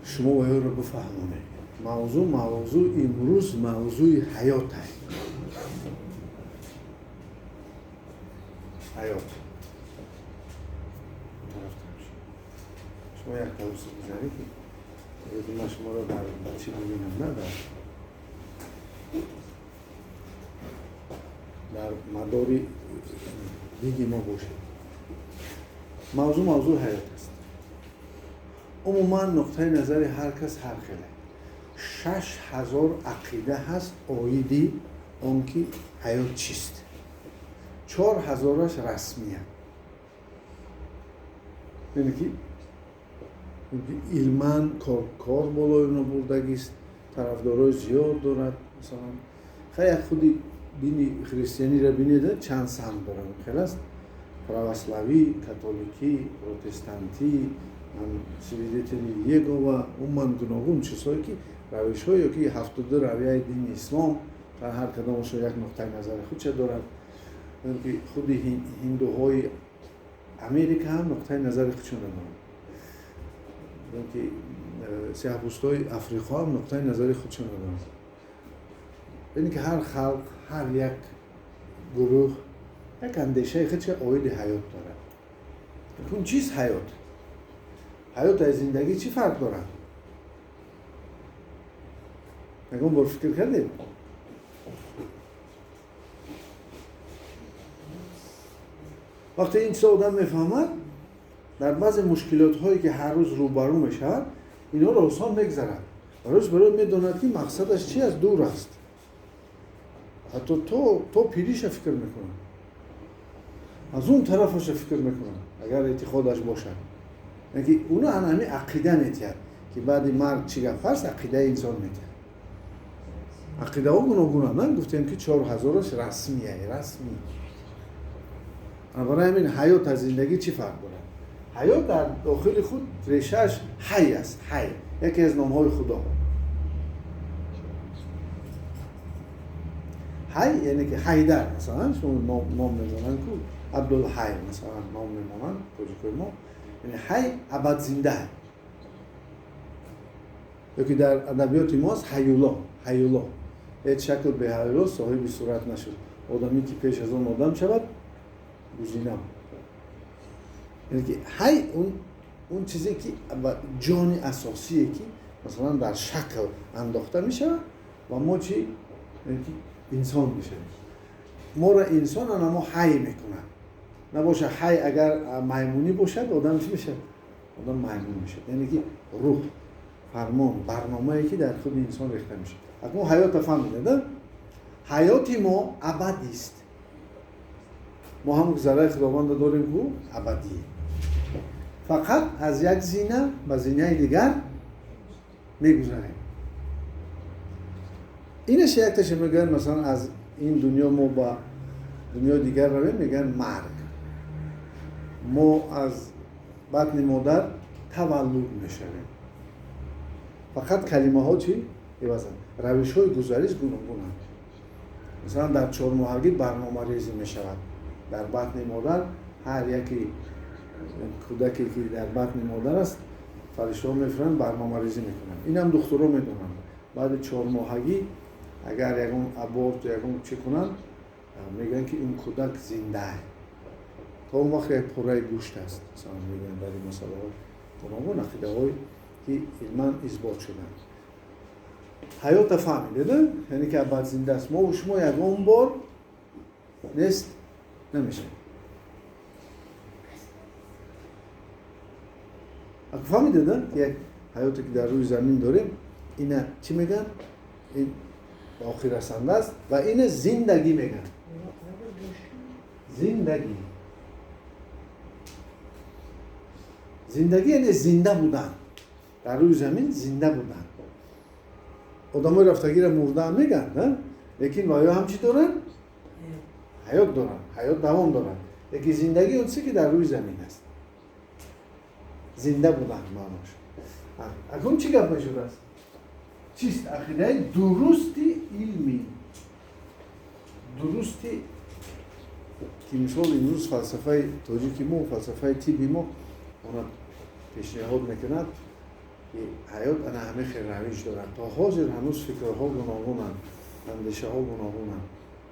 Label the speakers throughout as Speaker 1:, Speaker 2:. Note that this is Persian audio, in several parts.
Speaker 1: شما باید رو بفهمونید. موضوع امروز موضوع حیات است. حیات. شما یک توصیف بزنید که من شما رو در چی ببینم، نه در مداری دیگه ما باشه. موضوع حیات است. عموما نقطه نظر هر کس هر خیلی. 6000 عقیده هست آیدی اون که حیات چیست. 4000ش رسمیه. یعنی که علمان کار بالای اونو بردگیست، طرفدارای زیاد دارد. مثلا خیلی خودی دین خریستیانی را بینیده چند سمت دارد. خیلی است پراوسلاوی، کاتولیکی، پروتستانتی، سویدیتنی یگو و اون گوناگون چیزهایی که روش‌هایی که 72 رویه دین اسلام در هر کدامش یک نقطه نظر خودش دارد. خود هندوهای امریکا هم نقطه نظر خودشون دارند. سیاه‌پوستای افریقا هم نقطه نظر خودشون دارند. یعنی که هر خلق، هر یک گروه یک اندیشه خودش عاید حیات دارد. اون چیز حیات. حیات از زندگی چی فرق دارد؟ نگم بار فکر کردید؟ وقتی این چیز آدم میفهمد در بعض مشکلات هایی که هر روز روبرو میشود اینا رو آسان میگذرد. روز برای میداند که مقصدش چی از دور است. حتی تو پیریش فکر میکنه. از اون طرفش فکر میکنه اگر اعتقادش باشه. یعنی اونا همین عقیده میتید که بعد مرگ چی گفت هست عقیده انسان میتید. عقیده ها گوناگونه نه گفتیم که 4000ش رسمیه. برای همین حیات از زندگی چی فرق داره؟ حیات در داخل خود ریشهش حی است. حی یکی از نامهای خدا. حی یعنی که حیدر مثلا شما نام میزنن که عبدالحی مثلا نام میمونن کجای ما، یعنی حی ابد زنده. یکی در ادبیات ماست حیولا هیچ شکل به حیولا صاحب صورت نشد. آدمی که پیش از اون آدم شود گزینم. یعنی که حی اون چیزی که جان اساسیه که مثلا در شکل انداخته میشه و ما چی؟ یعنی که انسان میشه. ما را انسان اما حی میکنن. نباشه حی اگر میمونی باشد آدم چی میشه؟ آدم میمون میشه. یعنی که روح، فرمان، برنامه‌ای که در خود انسان ریخته میشه. اما حیات فهمیده؟ حیات ما ابدی است. ما هم گذره خداوند داریم که ابدیه. فقط از یک زینه به زینه دیگر میگذریم. اینش یک تشه میگن مثلا از این دنیا ما با دنیا دیگر رویم میگن مرگ. ما از بطن مادر تولد میشویم. فقط کلمه ها چی؟ ایوازن. روش های گذریش گوناگونه. مثلا در 4 ماهگی برنامه ریزی میشود. در بطن مادر هر یکی کودکی که در بطن مادر است فرشته ها میفرن برنامه ریزی میکنن. این هم دخترها میدونن. بعد 4 ماهگی اگر یکون ابورت یکون چی کنن میگن که این کودک زنده است. تا اون وقت یک پره گوشت است. مثلا میگن در این مسئله ها گوناگون عقیده های که علما اثبات شدن. حیات فهمیده؟ یعنی که ابد زنده است. ما و شما یکون بار نیست نمیشه. اگه فهمیده یک حیاتی که در روی زمین داریم اینه چی میگن؟ این آخر رسنده است و اینه زندگی میگن. زندگی یعنی زنده بودن. در روی زمین زنده بودن. آدمای رفتگی را مرده هم میگن نه؟ لیکن آیا هم چی دارن؟ حیات دارن. حیات دوام دارن. یکی زندگی اون چیزی که در روی زمین است. زنده بودن معناش. اکنون چی گپ میشود است؟ چیست عقیده درستی علمی؟ درستی که مثال امروز فلسفه تاجیکی ما و فلسفه طبی ما اونا پیشنهاد میکند حیات انا همه خیر رویش دارن تا حاضر هنوز فکرها گوناگونن اندیشه ها گوناگونن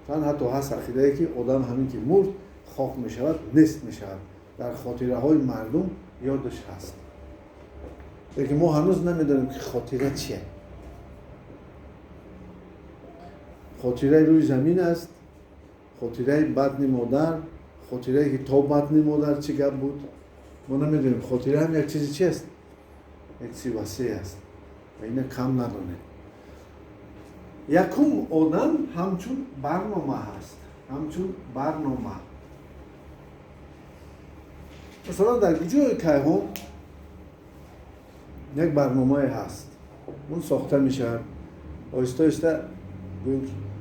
Speaker 1: چون حتی هست عقیده که آدم همین که مرد خاک می شود نیست می شود در خاطره های مردم یادش هست لیکن ما هنوز نمیدونیم که خاطره چیه خاطره روی زمین است خاطره بطن مادر خاطره که تا بطن مادر چی گپ بود ما نمیدونیم خاطره هم یک چیزی چی است یک چیزی وسیع است و اینه کم ندانه یکم آدم همچون برنامه هست همچون برنامه مثلا در جای کیهان یک برنامه هست اون ساخته میشه آیسته آیسته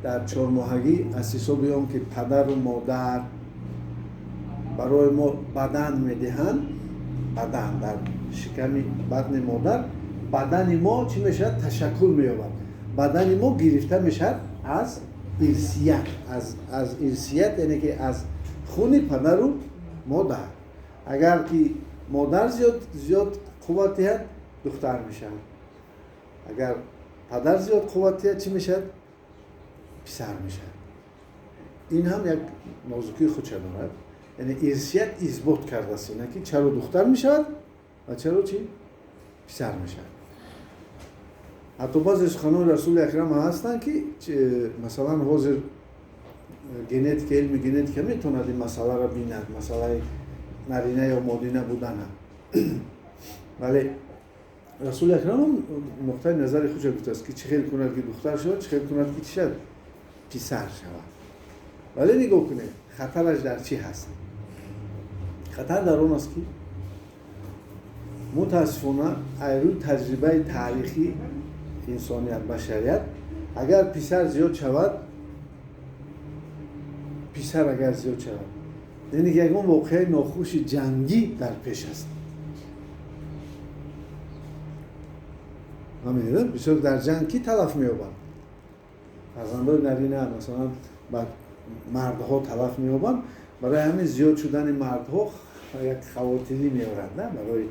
Speaker 1: در 4 ماهگی از حساب بیام که پدر و مادر برای ما بدن میدهند بدن در شکم بطن مادر بدن ما چی میشه تشکل مییابد بدن ما گرفته میشه از ارثیت از ارثیت یعنی که از خون پدر و مادر اگر که مادر زیاد قوتی هست دختر میشه اگر پدر زیاد قوتی هست چی میشه پسر میشه این هم یک نازکی خودشه دارد یعنی ارثیت اثبات کرده است اینه که چرا دختر میشود و چرا چی پسر میشه حتی بعضی سخنان رسول اکرم هستن که مثلا حاضر گنتیک علم گنتیک میتوند این مسئله را بیند مسئله نرینه یا مادینه بودن ولی رسول اکرم نقطه نظر خودش گفته است که چه خیلی کند که دختر شود چه خیلی کند که چی شد پسر شود ولی نگاه کنید خطرش در چی هست خطر در اون است که متاسفانه ایروی تجربه تاریخی انسانیت بشریت اگر پسر زیاد شود پسر اگر زیاد شود یعنی یک اون واقعه ناخوش جنگی در پیش است همینه بسیار در جنگ کی تلف می‌یابند فرزندان نرینه مثلا بعد مردها تلف می‌یابند برای همین زیاد شدن مردها یک خواتینی می‌آورند نه برای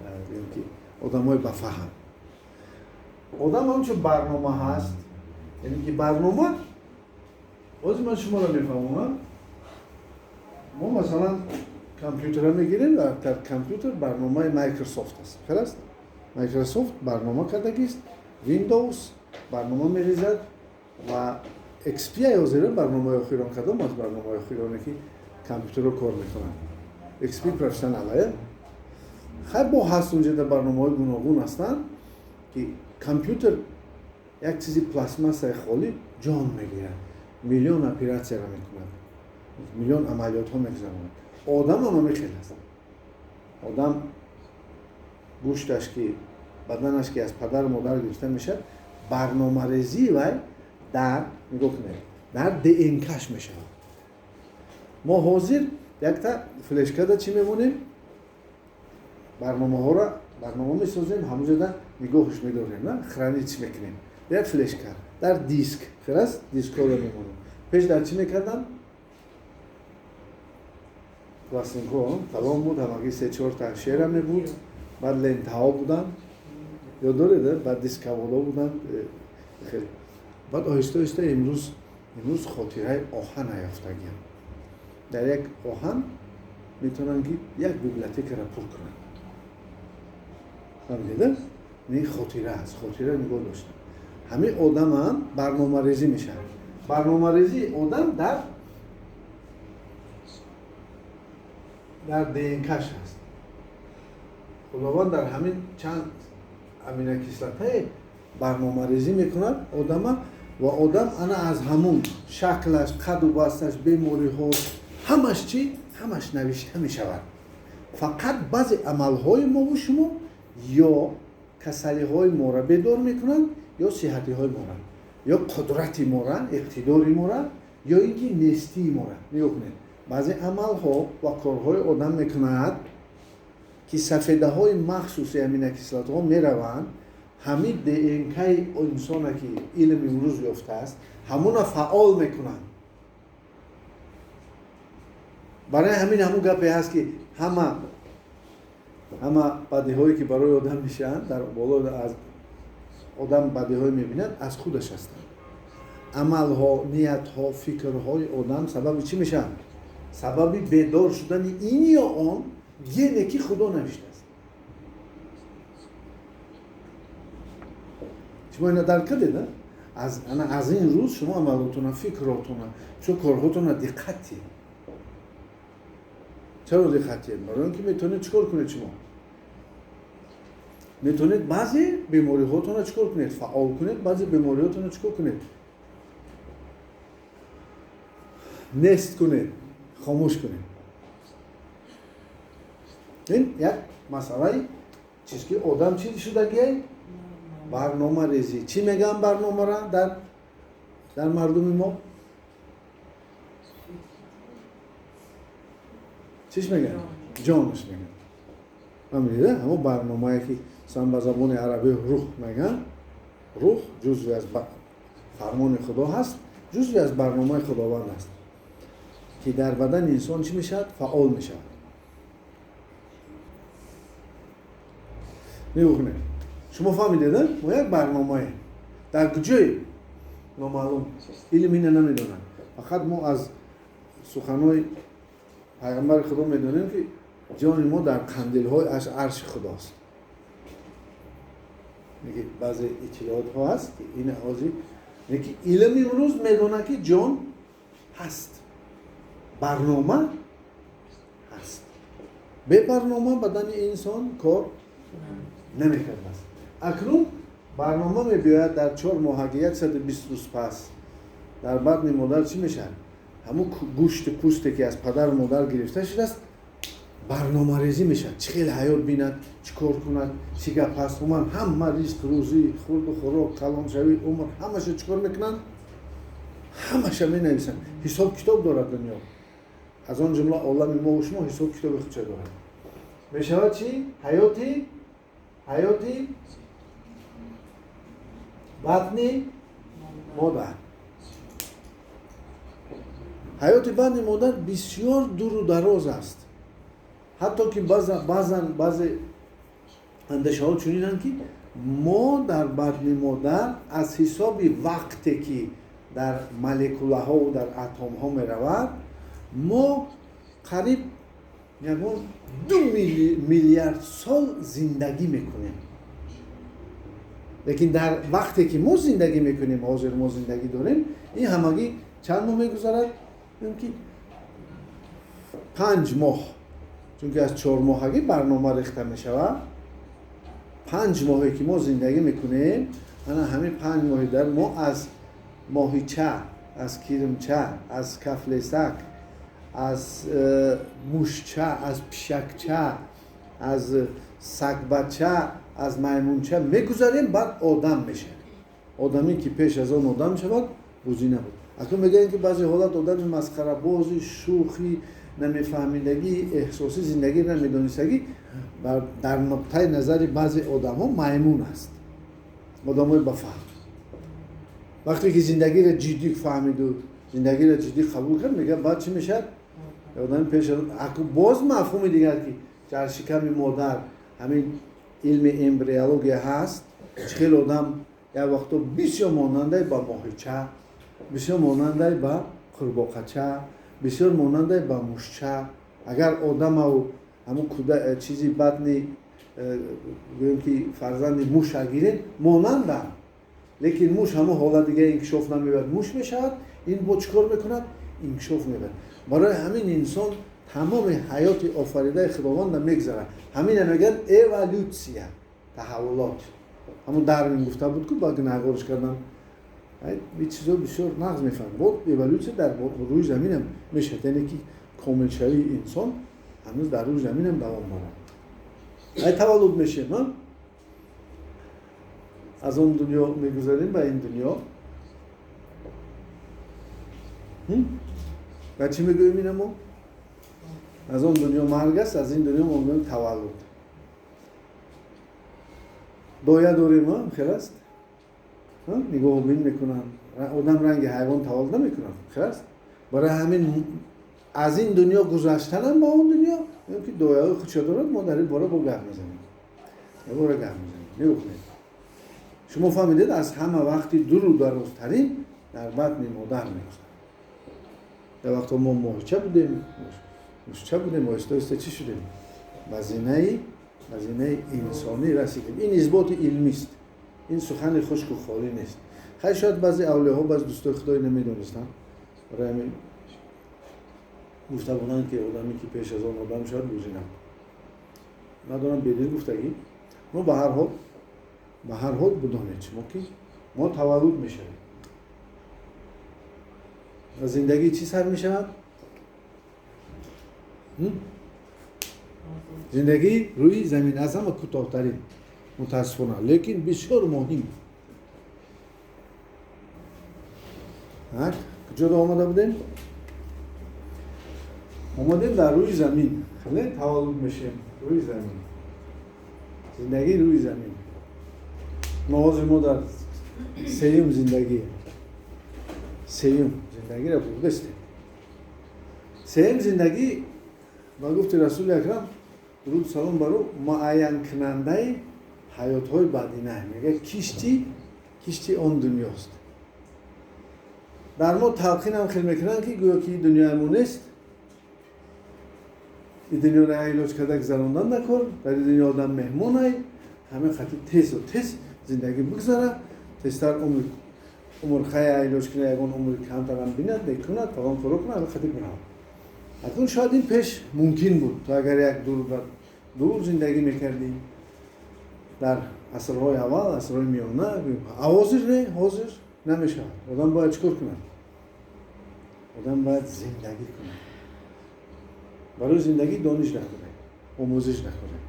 Speaker 1: اینکه آدمای بفهم آدم همچون برنامه هست یعنی که برنامه باز من شما را میفهمم ما مثلا کامپیوتر میگیریم و در کامپیوتر برنامه مایکروسافت است خلاص مایکروسافت برنامه کرده است ویندوز برنامه میریزد و ایکس پی حاضر برنامه آخران کدام از برنامه آخرانی که کامپیوتر رو کار میکنند ایکس پی پروفشنال خیلی با هست اونجا در برنامه‌های گوناگون هستند که کامپیوتر یک چیزی پلاسماسه خالی جان میگیره میلیون اپراتسیا را میکنه میلیون عملیات ها میگذرونه آدم هم همین خیلی هست آدم گوشتش که بدنش که از پدر و مادر گرفته میشه برنامه ریزی و در نگاه کنید در DNAش میشه ما حاضر یک تا فلش کارت چی میمونیم برنامه ها را برنامه میسازیم همونجا در نگاهش میداریم نه خرانیچ میکنیم یک فلش کارت در دیسک خلاص دیسک ها رو میمونیم پیش در چی میکردن پلاستیک ها تمام بود همگی 3-4 تا شیر هم بود بعد لنت ها بودن یا داره بعد دیسک ها بودن خیلی بعد آهسته آهسته امروز خاطره آهن یافتگی در یک آهن میتونن که یک بیبلیوتک را پر کنن فهمیدید؟ این خاطره است خاطره نگاه داشتن همه آدم هم برنامه ریزی میشن برنامه ریزی آدم در DNAش هست خداوند در همین چند امینوکیسلت‌های برنامه ریزی میکند آدم و آدم انا از همون شکلش قد و بستش بیماری ها همش چی؟ همش نوشته میشود فقط بعضی عملهای ما و شما یا کسلی های ما را بیدار میکنند یا صحتی های ما را یا قدرتی ما را اقتداری ما را یا اینکه نیستی ما را نگاه کنید بعضی عمل ها و کارهای آدم میکند که سفیده های مخصوص امینوکیسلات ها میروند همین DNAی انسان که علم امروز یافته است همون فعال میکنند برای همین همون گپی هست که همه همه بدیهایی که برای آدم میشن در بالا از آدم بدیهایی میبیند از خودش هستند. عملها، نیتها، فکرهای آدم سبب چی میشن؟ سبب بیدار شدن این یا آن گنه که خدا نوشته است. شما اینو درک کردید؟ از این روز شما عملاتون، فکراتون، چه کارهاتون دقتی. چرا دقتی؟ برای اینکه میتونید چیکار کنید شما؟ میتونید بعضی بیماری هاتون رو چیکار کنید؟ فعال کنید، بعضی بیماری هاتون رو چیکار کنید؟ نست کنید، خاموش کنید. این یک مسئله چیزی که آدم چی شدگیه؟ برنامه ریزی. چی میگم برنامه را در مردم ما؟ چیش میگن؟ جانش میگن. همینه همون برنامه‌ای که سن به زبان عربی روح میگن. روح جزوی از فرمان خدا هست، جزوی از برنامه خداوند هست که در بدن انسان چی میشد؟ فعال میشد. میگوخنه شما فهمیدید؟ ما یک برنامه در کجای نامعلوم علم اینه نمیدونن. فقط ما از سخنهای پیغمبر خدا میدونیم که جان ما در قندیل‌های عرش خداست. میگه بعضی اطلاعات ها هست که این آزی میگه علم امروز میدونه که جان هست، برنامه هست. به برنامه بدن انسان کار نمیکرد است. اکنون برنامه میباید در 4 ماهگی 120 روز پس در بدن مادر چی میشه؟ همون گوشت پوستی که از پدر و مادر گرفته شده است برنامه ریزی میشه. چه خیلی حیات بیند، چه کار کند، چه گپ هست، من همه ریزق روزی، خورد و خوراک، کلان شوی، عمر همشه چه کار میکنن؟ همشه می نویسن. حساب کتاب دارد دنیا. از آن جمله عالم ما و شما حساب کتاب خود چه دارد. میشود چی؟ حیاتی بدن مادر. حیات بدن مادر بسیار دور و دراز است. حتی که بعضی اندیشه ها چنینند که ما در بدن مادر از حساب وقتی که در مولکوله ها و در اتم ها می رود ما قریب 2 میلیارد سال زندگی میکنیم. لیکن در وقتی که ما زندگی میکنیم، حاضر ما زندگی داریم، این همگی چند ماه میگذارد؟ که 5 ماه. چون که از 4 ماهگی برنامه ریخته میشود. 5 ماهی که ما زندگی میکنیم، همین 5 ماهی در ما از ماهیچه، از کیرمچه، از کفلسک، از موشچه، از پشکچه، از سگ بچه، از میمونچه میگذاریم، بعد آدم میشه. آدمی که پیش از آن آدم شود روزی نبود. اکنون میگن که بعضی حالت آدم مسخره بازی، شوخی، نمیفهمیدگی، احساسی زندگی نمیدانستگی در نقطه نظر بعضی آدم ها میمون است. آدم های بفهم. وقتی که زندگی را جدی فهمید و زندگی را جدی قبول کرد، میگه بعد چی میشه؟ آدم پیش از باز مفهوم دیگر که در شکم مادر همین علم امبریولوژی هست. خیلی آدم یک وقتا بسیار ماننده با ماهیچه، بسیار ماننده با قورباغه‌چه، بسیار ماننده با موشچه. اگر آدم او همون چیزی بدنی بگیم که فرزند موش گیرید ماننده، لیکن موش همون حالت دیگه انکشاف نمی‌یابد، موش میشود. این با چیکار میکند؟ انکشاف می‌یابد. برای همین انسان تمام حیات آفریده خداوند میگذره. همین میگن اِوولوسیا، تحولات. همون داروین گفته بود که باید نگارش کردن این چیزا بسیار نقض میفهم. بود اِوولوسیا در روی زمین هم میشه. یعنی که کامل شوی انسان هنوز در روی زمین هم دوام داره. ای تولد میشه، نه؟ از اون دنیا میگذاریم به این دنیا. و چی میگویم این ما؟ از اون دنیا مرگ است، از این دنیا ما میگویم تولد. دایه داریم ها، خیر است؟ نگاه بین میکنن. آدم رنگ حیوان تولد نمیکنن، خیر است؟ برای همین از این دنیا گذشتن هم با اون دنیا که دعای خودش دارد ما در این باره با گرم میزنیم. یه باره گرم میزنیم. نبخونید. شما فهمیدید از همه وقتی دور و درازترین در بطن مادر میگذارد. در وقت ما مورچه بودیم، آهسته چی شدیم؟ وزینه انسانی رسیدیم. این اثبات علمی است. این سخن خشک و خالی نیست. خیلی شاید بعضی اولیاء ها بعضی دوستای خدای نمیدونستن. برای همین گفته بودن که آدمی که پیش از آن آدم شاید بوزینه. ندارم بدید گفتگی. ما به هر حال بدانید شما که ما تولد میشویم. و زندگی چی سر میشود؟ زندگی روی زمین از همه کوتاه‌ترین متاسفانه لیکن بسیار مهم. کجا آمده بودیم؟ آمدیم در روی زمین. خیلی تولد میشیم روی زمین. زندگی روی زمین. نواز ما در سیوم زندگی را بودستیم. سیوم زندگی و گفت رسول اکرم درود سلام برو معین کننده حیات های بعدینه. میگه کشتی آن دنیاست. در ما تلقین هم خیلی میکنن که گویا که دنیای ما نیست. این دنیا را علاج کرده گذراندن نکن. در این دنیا آدم مهمون های همه خطی تیز زندگی بگذاره. تیزتر عمر خیلی علاج کنه یکون عمر کمتر هم بیند نکند فقط فرو کنه همه خطی بنام. اکنون شاید این پیش ممکن بود تا اگر یک دور زندگی میکردی در عصرهای اول، عصرهای میانه حاضر نمیشه. آدم باید چکر کنه؟ آدم باید زندگی کنه. برای زندگی دانش نکنه، آموزش نکنه.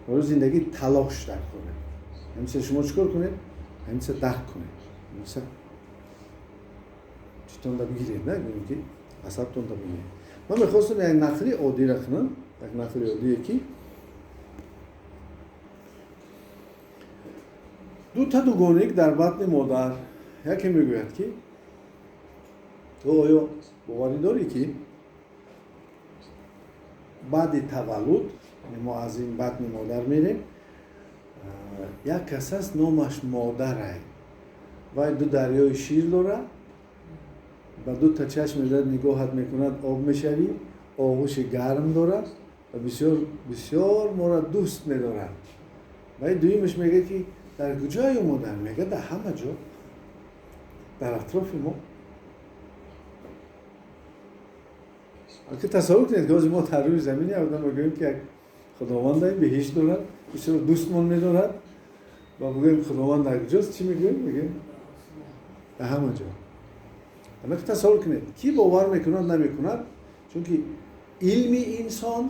Speaker 1: برای زندگی تلاش کنه. همیشه شما چکر کنید؟ همیشه درک کنید. همیشه چیتون دا بگیرید، نه؟ بگیم که عصبتون دا بگیرید. من میخواستم یک نقلی عادی را کنم. یک نقلی عادی که دو دوگانه در بطن مادر یکی میگوید که تو آیا باوری داری که بعد تولد ما از این بطن مادر میریم یک کس است نامش مادره و دو دریای شیر داره و دو تا چشم در نگاهت میکند آب میشوی آغوش گرم داره و بسیار ما را دوست میدارد و دویمش میگه که در کجای اومدن؟ میگه در همه جا در اطراف ما. اگه تصور کنید که ما در روی زمینی آدم بگوییم که خداوند بهشت دارد بسیار دوستمان میدارد و بگوییم خداوند در کجاست چی میگوییم؟ میگیم در همه جا. اما که تصور کنید کی باور میکند نمیکند چون که علم انسان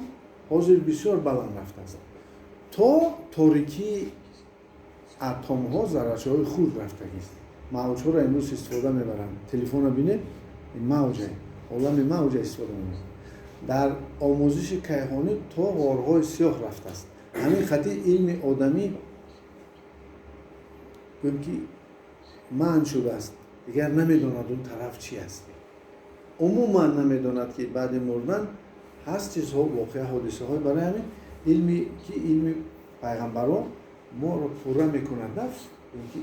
Speaker 1: حاضر بسیار بلند رفته است تا تاریکی اتم ها ذره‌های های خورد رفتگی است. موج ها را امروز استفاده میبرند. تلفن رو بینید این موجه عالم موج استفاده میبرند. در آموزش کیهانی تا غارهای سیاه رفته است. همین خطی علم آدمی گویم که منع شده است. دیگر نمیداند اون طرف چی است. عموما نمیداند که بعد مردن هست چیزها واقعا حادثه های برای همین علمی که علم پیغمبران ما رو پوره میکنند است که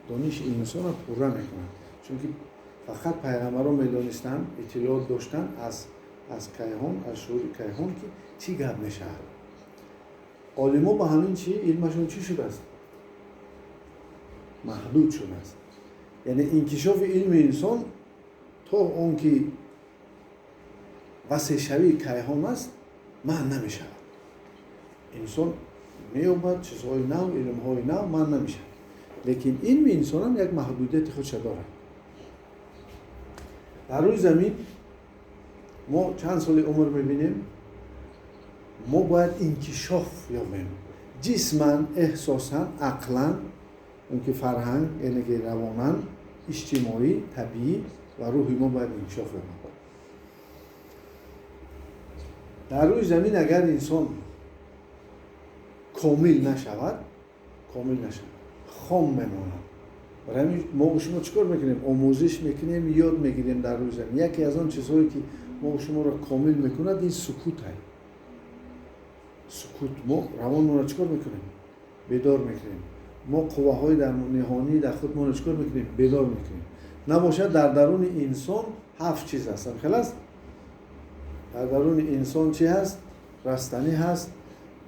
Speaker 1: دانش انسان رو پوره میکنند چون که فقط پیغمبران میدانستند اطلاعات داشتن از کیهان از شعور کیهان که چی گپ میشه. عالما با همین چی علمشون چی شده است؟ محدود شده است. یعنی انکشاف علم انسان تا اون که وسع شوی کیهان است من نمیشه. انسان میومد چیزهای نو، علمهای نو من نمیشه. لیکن علم انسان هم یک محدودیت خودش داره. در روی زمین ما چند سال عمر میبینیم ما باید انکشاف یابیم. جسماً، احساساً، عقلاً اون که فرهنگ، یعنی که رواناً، اجتماعی، طبیعی و روحی ما باید انکشاف یابیم. در روی زمین اگر انسان کامل نشود خام میماند. برای همین ما شما چیکار میکنیم؟ آموزش میکنیم، یاد میگیریم در روی زمین. یکی از آن چیزهایی که ما شما را کامل میکند این سکوت های سکوت. ما روان را چکار میکنیم؟ بیدار میکنیم. ما قوه های در نهانی در خود ما را چکار میکنیم؟ بیدار میکنیم. نباشد در درون انسان 7 چیز هستن. خلاص در درون انسان چی هست؟ رستنی هست.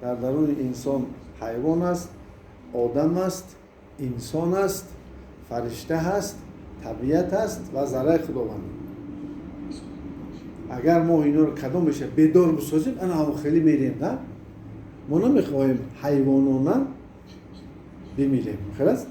Speaker 1: در درون انسان حیوان است، آدم است، انسان است، فرشته هست، طبیعت است و ذره خداوند. اگر ما اینا رو کدام بشه بیدار بسازیم انا خیلی میریم. نه ما نمیخواهیم حیوانانه بمیریم. خلاص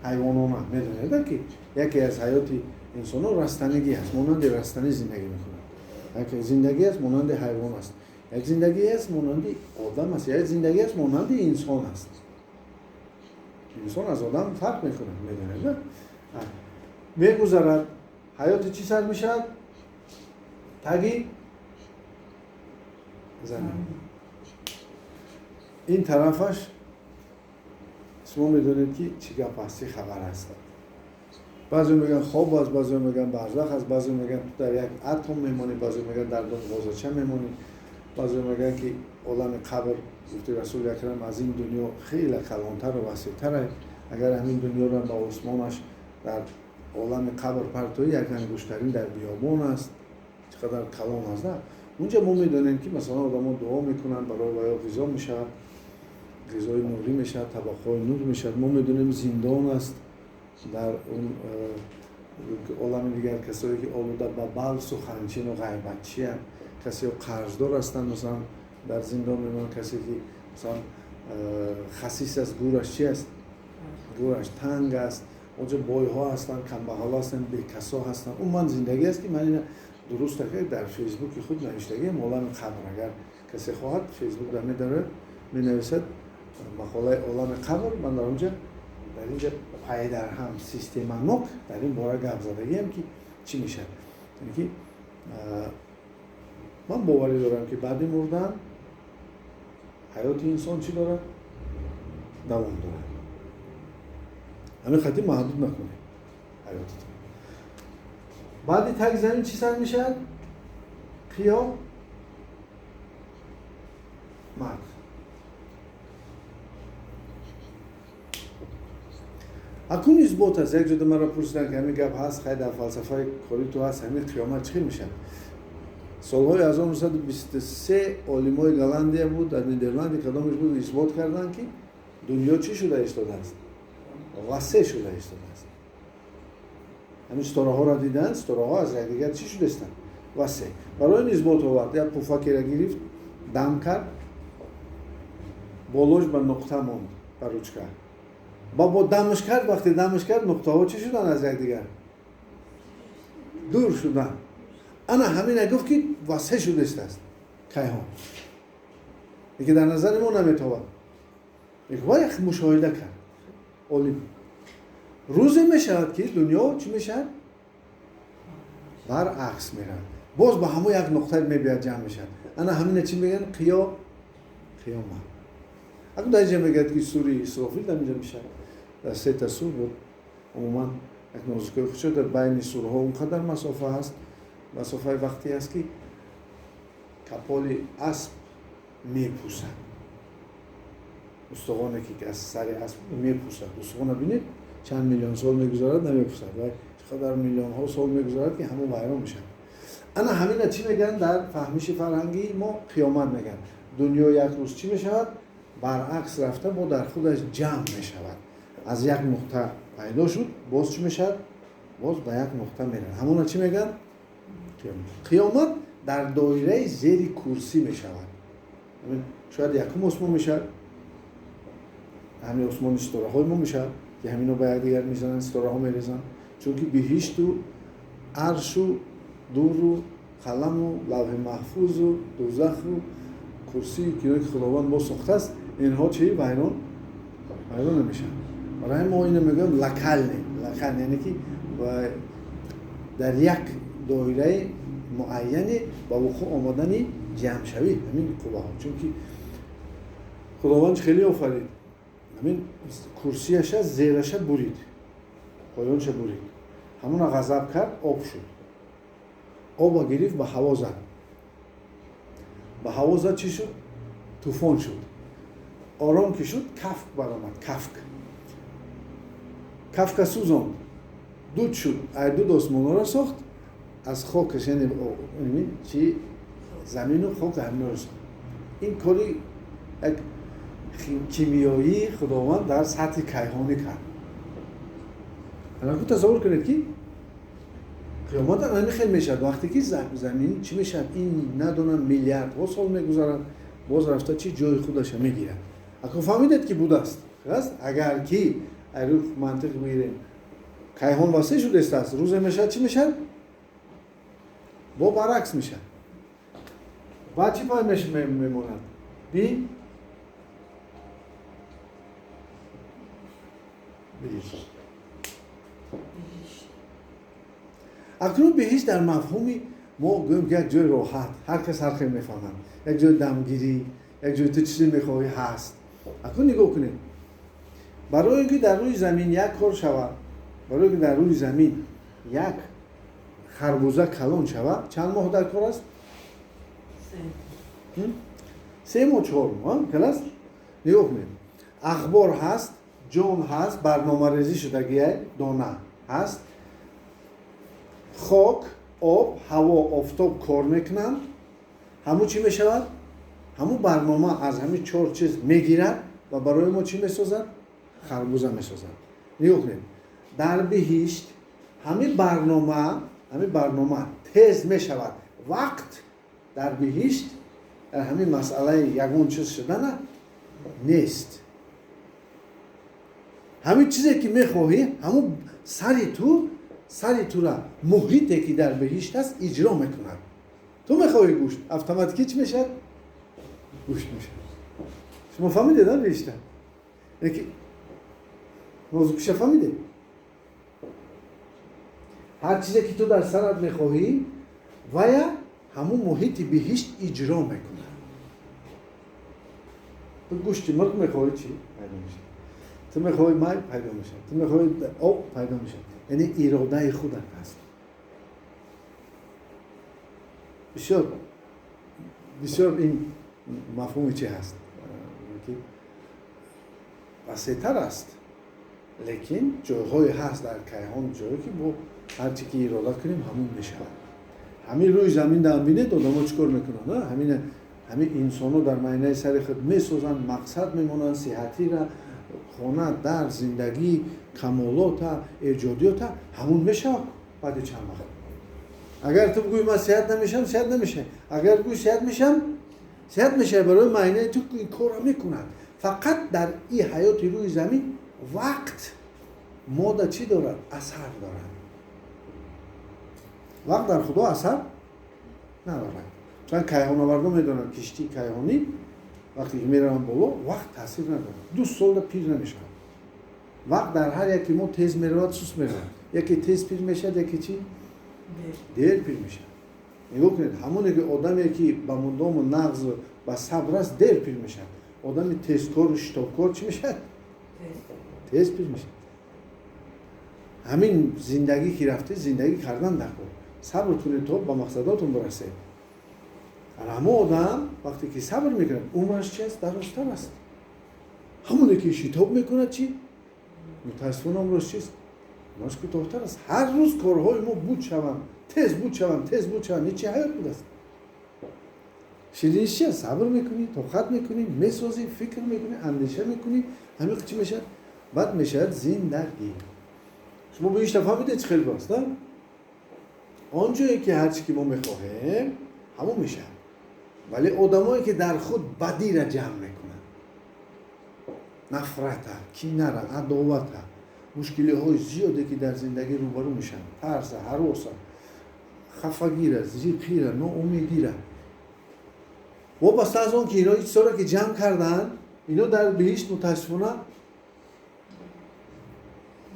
Speaker 1: حیوانانه میدونید که یکی از حیاتی انسان ها رستنگی هست، مانند رستنی زندگی میکنند. یک زندگی است مانند حیوان است، یک زندگی است مانند آدم است، یک زندگی است مانند انسان است. انسان از آدم فرق میکنه. میدونید میگذرد حیات چی سر میشد؟ تگی زمین. این طرفش شما میدونید که چی گپ هستی خبر هست. بعضی میگن خواب است، بعضی میگن برزخ است، بعضی میگن در یک اتم میمونی، بعضی میگن در دو غازچه میمونی، بعضی میگن که عالم قبر گفته رسول اکرم از این دنیا خیلی کلانتر و وسیع‌تره. اگر همین دنیا را با آسمانش در عالم قبر پرتوی یک انگشترین در بیابان است، چقدر کلان است. نه اونجا ما میدونیم که مثلا آدم‌ها دعا میکنن برای ویا غذا میشه، غذای نوری میشه، طبقهای نور میشه. ما میدونیم زندان است در اون عالم دیگر. کسایی که آلوده به بل سخنچین و غیبتچی هستند، کسی قرضدار هستند مثلا در زندان میمونن، کسی که مثلا خسیس است، گورش چی است؟ گورش تنگ است. اونجا بایها هستن، کمبغل هستن، بیکسا هستن. اون من زندگی است که من این درست که در فیسبوک خود نوشتگی عالم قبر. اگر کسی خواهد فیسبوک در می‌داره می‌نویسد مقاله عالم قبر، من در اونجا در اینجا پای در هم سیستم نوک در این باره گپ زدگیم که چی میشه. یعنی که من باوری دارم که بعد مردن حیات انسان چی داره؟ دوام داره. همین خطی محدود نکنه حیاتت. بعدی تک زمین چی سر میشه؟ قیامت. اکنون اثبات است. یک جده من را پرسیدن که همین گپ هست خیلی در فلسفه کاری تو هست، همین قیامت چی میشه؟ سالهای 1923 علمای گلندیا بود در نیدرلند کدامش بود اثبات کردن که دنیا چی شده ایستاده است؟ وسع شده ایستاده است. همین ستاره ها را دیدن، ستاره ها از دیگر چی شده استن؟ وسع. برای این اثبات آورد. یک پفکی را گرفت، دم کرد، بالوش به نقطه ماند، بروچ کرد. با دمش کرد، وقتی دمش کرد نقطه ها چی شدن از دیگر؟ دور شدن. انا همین گفت که وسع شده است. کیهان. دیگه در نظر ما نمیتونه. یک مشاهده کرد. عالی. روزی میشود که دنیا چی میشه؟ برعکس میره. باز با همون یک نقطه میبیاد جمع میشه. انا همین چی میگن؟ قیامت. اگه در اینجا میگه که سوره اسرافیل در اینجا میشه. در 3 تا سور بود. عموما یک نازکای خود شد در بین سوره ها اونقدر مسافه هست. مسافه وقتی هست که کپال اسب میپوسن. استخوانی که از سر اسب میپوسد. استخوان ببینید چند میلیون سال میگذارد نمیپوسد. و چقدر میلیون ها سال میگذارد که همه ویران میشن. انا همین چی میگن در فهمیش فرهنگی ما؟ قیامت میگن. دنیا یک روز چی میشود؟ برعکس رفته با در خودش جمع میشود. از یک نقطه پیدا شد باز چی میشد؟ باز به یک نقطه میره. همون چی میگن؟ قیامت در دایره زیر کرسی میشود. شاید یکم آسمان میشه، همین آسمان ستاره های ما میشه که همینو به یک دیگر میزنن، ستاره ها میریزن. چون که بهشت و عرش و دور و قلم و لوح محفوظ و دوزخ و کرسی که خداوند با ساخته است، اینها چی؟ ویران نمیشن. برای ما اینو میگم لکل یعنی که در یک دایره معینی با وقوع آمدن جمع شوی همین قوه ها. چون که خداوند خیلی آفرید، همین کرسیش زیرش برید، پایانش برید، همون غضب کرد آب شد. آب گرفت به هوا زد. به هوا زد چی شد؟ طوفان شد. آرام که شد کفک برآمد. کفک سوزاند. دود شد. دود آسمان را ساخت. از خاکش یعنی چی؟ زمین و خاک همین را ساخت. این کاری یک کیمیایی خداوند در سطح کیهانی کرد. الان تصور کنید که قیامت همین خیلی میشد. وقتی که زمین چی میشد؟ این ندونم میلیاردها سال میگذارد باز رفته چی جای خودش میگیره. اگه فهمیدید که بوده است. اگر که روح منطق میگیریم کیهان واسه شده است روز میشد چی میشد؟ با برعکس میشد. بعد چی پایمش میموند؟ بهشت. اکنون بهشت در مفهومی ما گویم یک جای راحت، هر کس هر خیلی میفهمند، یک جای دمگیری، یک جای تو چیزی میخواهی هست. اکنون نگاه کنید، برای اینکه در روی زمین یک کار شود، برای اینکه در روی زمین یک خربوزه کلان شود، چند ماه در کار است؟ 3 ماه 4 ماه کلاس. نگاه کنید، اخبار هست، جان هست، برنامه ریزی شدگی دانه هست، خاک، آب، هوا، آفتاب کار میکنن. همو چی میشود؟ همو برنامه از همین 4 چیز میگیرد و برای ما چی میسازد؟ خربوزه میسازد. نگاه کنید، در بهشت همین برنامه تیز میشود. وقت در بهشت در همین مسئله یگون چیز شدن نیست. همین چیزی که میخواهی همون سری تو را محیطی که در بهشت است اجرا میکند. تو میخواهی گوشت اتوماتیکی چی میشد؟ گوشت میشه. شما فهمیدید نه بهشت؟ یکی موضوع پیش فهمیدید؟ هر چیزی که تو در سرت میخواهی و یا همون محیط بهشت اجرا میکنه. تو گوشت مرغ میخواهی چی؟ پیدا میشه. تو میخواهی مای پیدا میشه. تو میخواهی آب پیدا میشه. یعنی اراده خودت هست. بسیار این مفهوم چی هست؟ وسیع‌تر است. لیکن جای‌های هست در کیهان جایی که با هر چی که اراده کنیم همون میشه. همین روی زمین در بینید آدم‌ها چیکار میکنن؟ همین انسان‌ها در معینه سر خود میسازن، مقصد میمونن، صحتی را، خانه، در زندگی، کمالات، ایجادیات همون میشه. بعد چند وقت اگر تو بگویی من صحت نمیشم، صحت نمیشه. اگر بگویی صحت میشم، صحت میشه. برای معینه تو این کارا میکنن. فقط در این حیات روی زمین وقت ماده چی دارد؟ اثر دارد. وقت در خدا اثر ندارد. چون کیهان آورده میدونن کشتی کیهانی وقتی که میرن بالا وقت تاثیر نداره. 2 سال پیر نمیشه. وقت در هر یکی ما تیز میرود سوس میرود. یکی تیز پیر میشه، یکی چی؟ دیر پیر میشه. نگاه کنید، همونی که آدمی که با مدام و نغز و با صبر است دیر پیر میشه. آدمی تیزکار و شتابکار چی میشه؟ تیز پیر میشه. همین زندگی که رفته زندگی کردن نکن. صبرتون تو با مقصداتون برسید. اما آدم وقتی که صبر میکنه عمرش چی است؟ درازتر است. همونی که شتاب میکنه چی؟ متاسفانه عمرش چیست؟ عمرش کوتاه‌تر است. هر روز کارهای ما بود شوند، تیز بود شوند. این چی حیات بود است؟ شیرینیش چی است؟ صبر میکنی، طاقت میکنی، میسازی، فکر میکنی، اندیشه میکنی. همین چی میشه؟ بعد میشه زندگی. شما به ایش فهمیدید خیلی باست نه؟ آنجایی که هر چی که ما میخواهیم همون میشه. ولی آدمایی که در خود بدی را جمع میکنن، نفرت، کینه، عداوت، مشکلی های زیاده که در زندگی روبرو میشن، ترس، هراس، خفگی را، ضیقی را، ناامیدی را. وابسته از اون که اینا هیچ سارا که جمع کردن، اینا در بهشت متاسفانه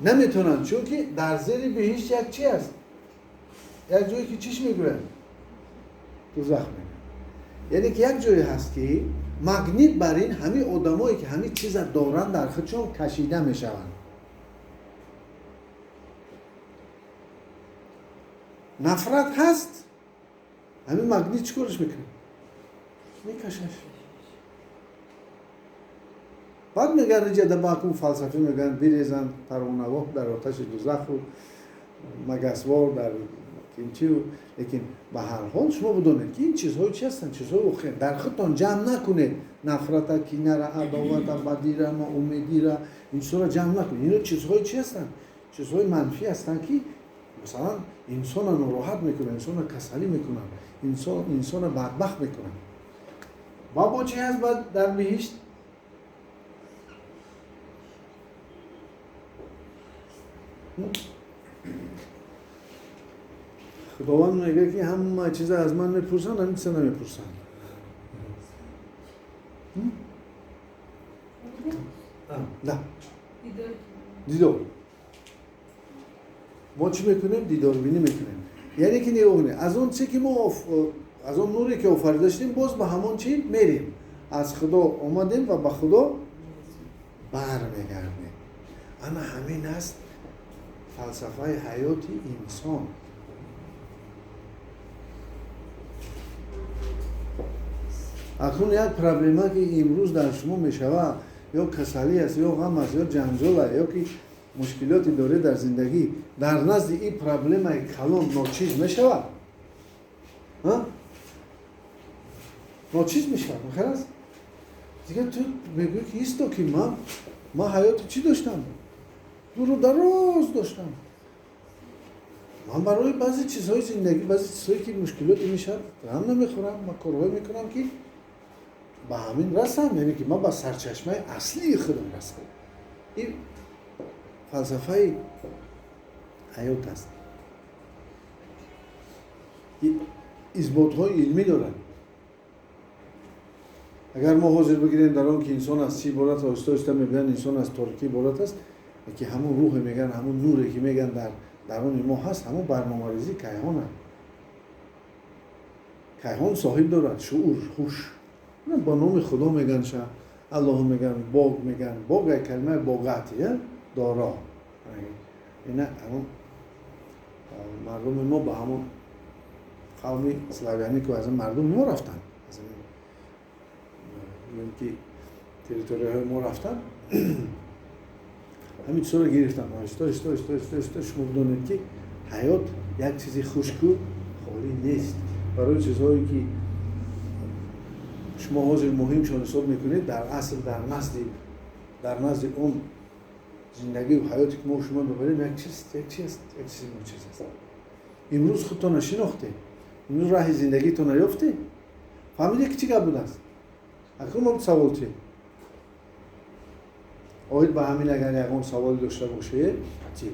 Speaker 1: نمیتونن. چون که در زیر بهشت یک چی است؟ یک جایی که چیش میگوید؟ دوزخ میگوید. یعنی که یک جایی هست که مگنیت بر این همه آدمایی که همه چیز دارن در خودشون کشیده میشوند. نفرت هست، همین مگنیت چیکارش میکنه؟ میکشش. بعد میگن اینجا در باکو فلسفه میگن بریزن پروانه‌ها در آتش دوزخ و مگسوار در کینچی و لیکن به هر حال شما بدونید که این چیزهای چی هستن؟ چیزهای اخیر در خودتان جمع نکنید. نفرت، کینه را، عداوت، بدی را، ناامیدی را، این چیزها را جمع نکنید. اینا چیزهای چی هستن؟ چیزهای منفی هستن که مثلا انسان را ناراحت میکنن، انسان را کسلی میکنن، انسان را بدبخت میکنن. با چی هست بعد در بهشت؟ خداوند میگه که همه چیز از من میپرسن، همین چیزا نمیپرسن. نه دیدار. ما چی میکنیم؟ دیدار بینی میکنیم. یعنی که نیروگونه از اون چی که ما از اون نوری که آفریده شدیم باز به همون چی میریم. از خدا اومدیم و به خدا برمیگردیم. اما همین است فلسفه حیات انسان. اکنون یک پرابلما که امروز در شما میشود یا کسلی است یا غم است یا جنجال است یا که مشکلاتی داره در زندگی، در نزد این پرابلم کلان ناچیز میشود. ناچیز میشود. خلاص دیگه تو میگی که ایستو که من حیات چی داشتم؟ دور و دراز داشتم. من برای بعضی چیزهای زندگی، بعضی چیزهایی که مشکلاتی میشد هم نمیخورم، من کارهایی میکنم که به همین رسم، یعنی که من به سرچشمه اصلی خودم رسم. این فلسفه حیات است. اثبات‌های علمی دارن. اگر ما حاضر بگیریم در آن که انسان از چی عبارت است، آهسته میگن انسان از تاریکی عبارت است، که همون روح میگن، همون نوری که میگن در اون ما هست، همون برنامه‌ریزی کیهان است. کیهان صاحب دارد شعور، هوش. با نام خدا میگن شه، الله میگن، باغ میگن، باغ کلمه باغتیه دارا. اینا همون مردم ما با همون قومی اسلاویانی که از مردم ما رفتن، از این که تریتوری‌های ما رفتن، همین چیزا رو گرفتن. اشتا شما بدونید که حیات یک چیزی خشک و خالی نیست. برای چیزهایی که شما حاضر مهمشان حساب میکنید در اصل در نزد اون زندگی و حیاتی که ما شما ببریم یک چیز است. امروز خودتون نشناخته، امروز راه زندگیتون نیافته، فهمیده که چی گپ بوده است. اکنون ما سوال چی؟ آید به همین اگر یکم سوال داشته باشه چی؟